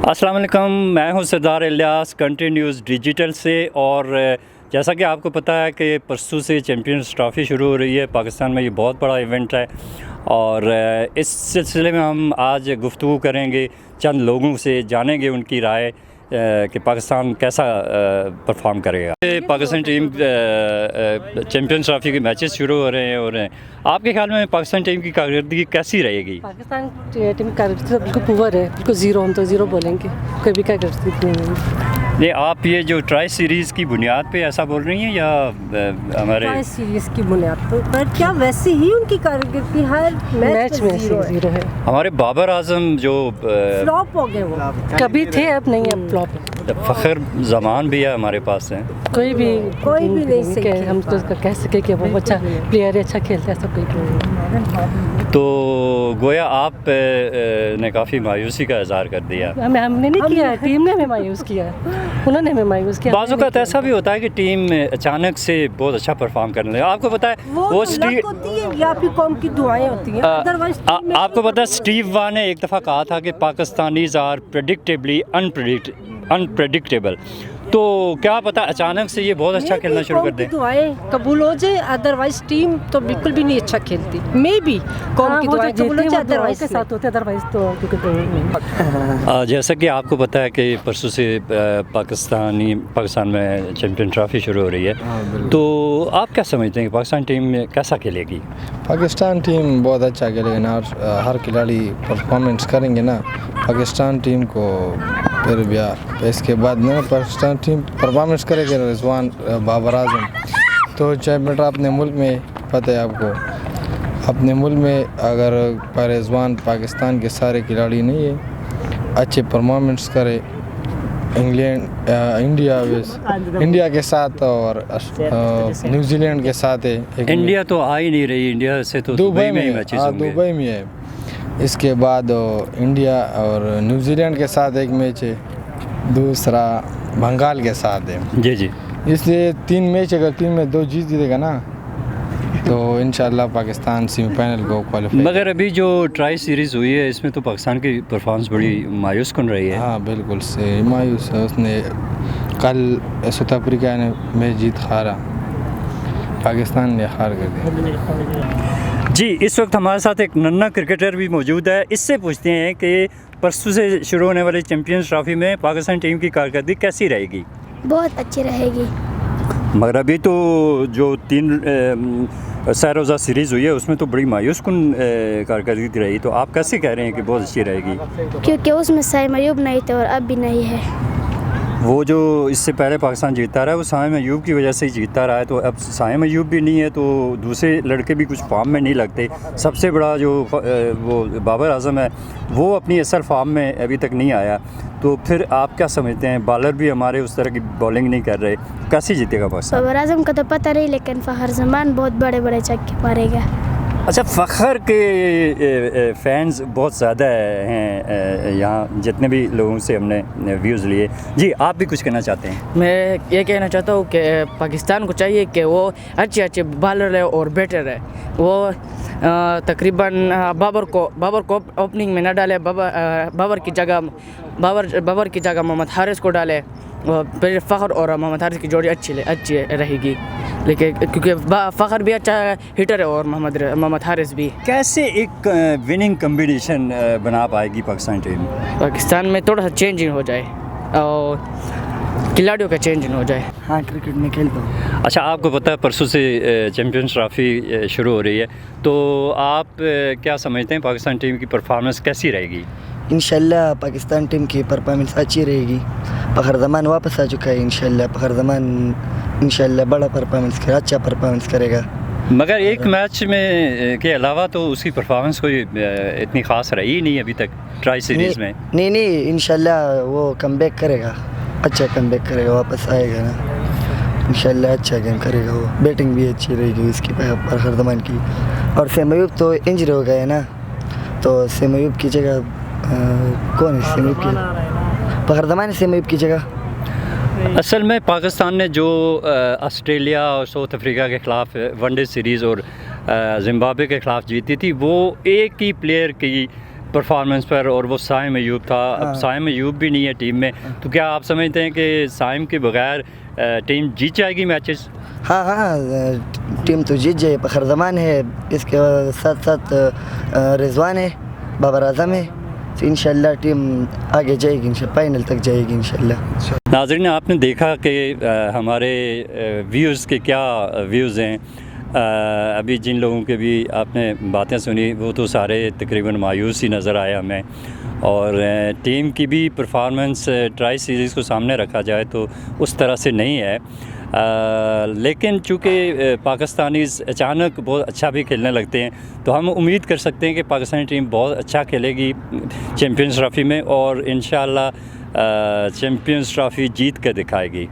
अस्सलाम वालेकुम, मैं हूं सरदार इलियास कंट्री न्यूज़ डिजिटल से। और जैसा कि आपको पता है कि परसों से चैम्पियंस ट्रॉफ़ी शुरू हो रही है पाकिस्तान में। ये बहुत बड़ा इवेंट है और इस सिलसिले में हम आज गुफ्तगू करेंगे, चंद लोगों से जानेंगे उनकी राय कि पाकिस्तान कैसा परफॉर्म करेगा। पाकिस्तान टीम चैम्पियंस ट्रॉफ़ी के मैचेस शुरू हो रहे हैं और आपके ख्याल में पाकिस्तान टीम की कारकर्दगी कैसी रहेगी? पाकिस्तान टीम की कारकर्दगी बिल्कुल पुअर है, बिल्कुल ज़ीरो। हम तो ज़ीरो बोलेंगे, कोई भी कारकर्दगी नहीं है। नहीं, आप ये जो ट्राई सीरीज़ की बुनियाद पे ऐसा बोल रही हैं या हमारे ट्राई सीरीज़ की बुनियाद पर क्या वैसे ही उनकी कारकर्दगी हर मैच में ज़ीरो है? हमारे बाबर आजम जो फ्लॉप हो गए, वो कभी थे अब नहीं, अब फ्लॉप। फ़खर ज़मान भी है हमारे पास हैं। कोई भी नहीं सके हम तो कह सके कि वो अच्छा प्लेयर है, अच्छा खेलता है, ऐसा कोई नहीं। तो गोया आप ने काफ़ी मायूसी का इज़हार कर दिया। हमने नहीं किया, टीम ने हमें मायूस किया, उन्होंने हमें मायूस किया। बाज़ औक़ात ऐसा भी होता है कि टीम अचानक से बहुत अच्छा परफॉर्म करने लगे। आपको पता है वो स्टीव होती है या फिर कौम की दुआएं होती हैं। आपको पता है स्टीव वान ने एक दफ़ा कहा था कि पाकिस्तानीज़ आर प्रेडिक्टेबली अनप्रेडिक्टेबल। तो क्या पता अचानक से ये बहुत अच्छा खेलना शुरू कर दे। दुआएं कबूल हो जाए, अदरवाइज टीम तो बिल्कुल भी नहीं अच्छा खेलती। मे बी कौम की दुआएं कबूल हो जाए, अदरवाइज के साथ होते, अदरवाइज तो जैसा कि आपको पता है कि परसों से पाकिस्तान में चैम्पियन ट्रॉफ़ी शुरू हो रही है। तो आप क्या समझते हैं कि पाकिस्तान टीम कैसा खेलेगी? पाकिस्तान टीम बहुत अच्छा खेलेगी ना, और हर खिलाड़ी परफॉर्मेंस करेंगे ना पाकिस्तान टीम को। फिर भी इसके बाद में पाकिस्तान टीम परफॉर्मेंस करेगी। रिजवान बाबर आजम तो चैम्पियन अपने मुल्क में, पता है आपको, अपने मुल्क में अगर रिजवान पाकिस्तान के सारे खिलाड़ी नहीं है अच्छे परफॉर्मेंस करे इंडिया के साथ और न्यूजीलैंड के साथ है। इंडिया तो आ ही नहीं रही, इंडिया से तो दुबई में ही मैचेस होंगे। दुबई में है। इसके बाद इंडिया और न्यूजीलैंड के साथ एक मैच है, दूसरा बंगाल के साथ है। जी। इसलिए 3 मैच, अगर 3 में 2 जीत जीतेगा ना तो इंशाल्लाह पाकिस्तान सेमीफाइनल को क्वालिफाई। मगर अभी जो ट्राई सीरीज़ हुई है इसमें तो पाकिस्तान की परफॉर्मेंस बड़ी मायूस कन रही है। हाँ बिल्कुल से मायूस है। उसने कल साउथ अफ्रीका ने मैच जीत हारा, पाकिस्तान ने हार कर दिया। जी, इस वक्त हमारे साथ एक नन्ना क्रिकेटर भी मौजूद है। इससे पूछते हैं कि परसों से शुरू होने वाली चैम्पियंस ट्रॉफ़ी में पाकिस्तान टीम की कारकर्दगी कैसी रहेगी? बहुत अच्छी रहेगी। मगर अभी तो जो 3 रोज़ा सीरीज़ हुई है उसमें तो बड़ी मायूस कुन कारकर्दगी रही। तो आप कैसे कह रहे हैं कि बहुत अच्छी रहेगी? क्योंकि उसमें साइम अयूब नहीं थे और अब भी नहीं है। वो जो इससे पहले पाकिस्तान जीतता रहा है वो साइम अयूब की वजह से ही जीतता रहा है। तो अब साइम अयूब भी नहीं है तो दूसरे लड़के भी कुछ फॉर्म में नहीं लगते। सबसे बड़ा जो वो बाबर आजम है वो अपनी असल फॉर्म में अभी तक नहीं आया। तो फिर आप क्या समझते हैं, बॉलर भी हमारे उस तरह की बॉलिंग नहीं कर रहे, कैसे जीतेगा पाकिस्तान? बाबर आजम का तो पता नहीं, लेकिन फ़खर ज़मान बहुत बड़े बड़े छक्के मारेगा। अच्छा, फ़खर के फैंस बहुत ज़्यादा हैं यहाँ, जितने भी लोगों से हमने व्यूज़ लिए। जी, आप भी कुछ कहना चाहते हैं? मैं ये कहना चाहता हूँ कि पाकिस्तान को चाहिए कि वो अच्छे बॉलर है और बैटर है। वो तकरीबन बाबर को ओपनिंग में न डाले, बाबर की जगह मोहम्मद हारिस को डाले। फिर फ़खर और मोहम्मद हारिस की जोड़ी अच्छी रहेगी, लेकिन क्योंकि फ़खर भी अच्छा हिटर है और मोहम्मद हारिस भी। कैसे एक विनिंग कम्बिनेशन बना पाएगी पाकिस्तान टीम? पाकिस्तान में थोड़ा सा चेंजिंग हो जाए और खिलाड़ियों का चेंजिंग हो जाए। हाँ, क्रिकेट में खेलता हूँ। अच्छा, आपको पता है परसों से चैम्पियंस ट्रॉफ़ी शुरू हो रही है, तो आप क्या समझते हैं पाकिस्तान टीम की परफॉर्मेंस कैसी रहेगी? इंशाल्लाह पाकिस्तान टीम की परफॉर्मेंस अच्छी रहेगी। फ़खर ज़मान वापस आ चुका है। इंशाल्लाह फ़खर ज़मान इंशाल्लाह बड़ा अच्छा परफॉर्मेंस करेगा। मगर एक मैच में के अलावा तो उसकी परफॉर्मेंस कोई इतनी ख़ास रही ही नहीं अभी तक ट्राई सीरीज़ में। नहीं, इंशाल्लाह वो कमबैक करेगा, अच्छा कमबैक करेगा, वापस आएगा ना इंशाल्लाह, अच्छा गेम करेगा। वो बैटिंग भी अच्छी रहेगी उसकी फ़खर ज़मान की। और सैम अयूब तो इंजरी हो गए ना, तो सैम अयूब की जगह कौन है? सैम अयूब की फ़खर ज़मान, सैम अयूब की जगह। असल में पाकिस्तान ने जो ऑस्ट्रेलिया और साउथ अफ्रीका के ख़िलाफ़ वनडे सीरीज़ और ज़िम्बाब्वे के ख़िलाफ़ जीती थी, वो एक ही प्लेयर की परफॉर्मेंस पर, और वो साइम अयूब था, अब साइम अयूब भी नहीं है टीम में, तो क्या आप समझते हैं कि साइम के बगैर टीम जीत जाएगी मैचेस? हाँ हाँ टीम तो जीत जाए। फखर जमान है, इसके साथ साथ रिजवान है, बाबर आजम है, तो इंशाल्लाह टीम आगे जाएगी, फाइनल तक जाएगी इंशाल्लाह। नाज़रीन, आपने देखा कि हमारे व्यूज़ के क्या व्यूज़ हैं। अभी जिन लोगों के भी आपने बातें सुनी वो तो सारे तकरीबन मायूस ही नज़र आए हमें, और टीम की भी परफॉर्मेंस ट्राई सीरीज़ को सामने रखा जाए तो उस तरह से नहीं है। लेकिन चूँकि पाकिस्तानीज़ अचानक बहुत अच्छा भी खेलने लगते हैं, तो हम उम्मीद कर सकते हैं कि पाकिस्तानी टीम बहुत अच्छा खेलेगी चैम्पियंस ट्रॉफ़ी में, और इंशाअल्लाह चैम्पियंस ट्रॉफ़ी जीत कर दिखाएगी।